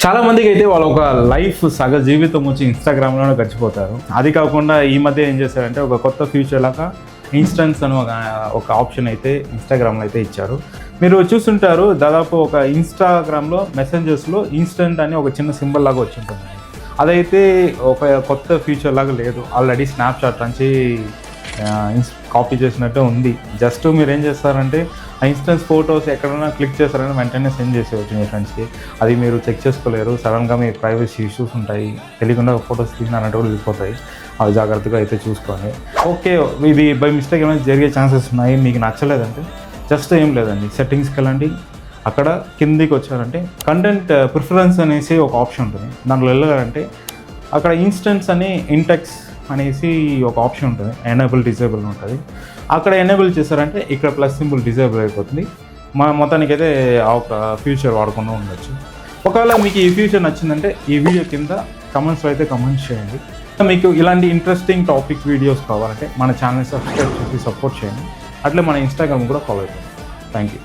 చాలా మందికి అయితే వాళ్ళ ఒక లైఫ్ సగ జీవితం వచ్చి ఇన్స్టాగ్రామ్లోనే గడిచిపోతారు. అది కాకుండా ఈ మధ్య ఏం చేశారంటే ఒక కొత్త ఫీచర్ లాగా ఇన్స్టెంట్స్ అని ఒక ఆప్షన్ అయితే ఇన్స్టాగ్రామ్లో అయితే ఇచ్చారు. మీరు చూస్తుంటారు, దాదాపు ఒక ఇన్స్టాగ్రామ్లో మెసెంజర్స్లో ఇన్స్టెంట్ అని ఒక చిన్న సింబల్ లాగా వచ్చి ఉంటుంది. అదైతే ఒక కొత్త ఫీచర్ లాగా లేదు, ఆల్రెడీ స్నాప్చాట్ నుంచి కాపీ చేసినట్టే ఉంది. జస్ట్ మీరు ఏం చేస్తారంటే ఆ ఇన్స్టెన్స్ ఫొటోస్ ఎక్కడైనా క్లిక్ చేస్తారని వెంటనే సెండ్ చేసేవచ్చు మీ ఫ్రెండ్స్కి. అది మీరు చెక్ చేసుకోలేరు, సడన్గా మీ ప్రైవసీ ఇష్యూస్ ఉంటాయి, తెలియకుండా ఫొటోస్ తీసినారంటే కూడా వెళ్ళిపోతాయి. అవి జాగ్రత్తగా అయితే చూసుకోండి. ఓకే, ఇది బై మిస్టేక్ ఏమైనా జరిగే ఛాన్సెస్ ఉన్నాయి, మీకు నచ్చలేదంటే జస్ట్ ఏం లేదండి, సెట్టింగ్స్కి వెళ్ళండి. అక్కడ కిందికి వచ్చారంటే కంటెంట్ ప్రిఫరెన్స్ అనేసి ఒక ఆప్షన్ ఉంటుంది. దాంట్లో వెళ్ళాలంటే అక్కడ ఇన్స్టెంట్స్ అని ఇంటెక్స్ అనేసి ఒక ఆప్షన్ ఉంటుంది, ఎనేబుల్ డిజేబుల్ ఉంటుంది. అక్కడ ఎనేబుల్ చేశారంటే ఇక్కడ ప్లస్ సింబల్ డిజేబుల్ అయిపోతుంది. మొత్తానికైతే ఆ ఒక ఫ్యూచర్ వాడకుండా ఉండొచ్చు. ఒకవేళ మీకు ఈ ఫ్యూచర్ నచ్చిందంటే ఈ వీడియో కింద కమెంట్స్లో అయితే కమెంట్స్ చేయండి. మీకు ఇలాంటి ఇంట్రెస్టింగ్ టాపిక్ వీడియోస్ కావాలంటే మన ఛానల్ సబ్స్క్రైబ్ చేసి సపోర్ట్ చేయండి. అట్లే మన ఇన్స్టాగ్రామ్ కూడా ఫాలో అయిపోండి. Thank you.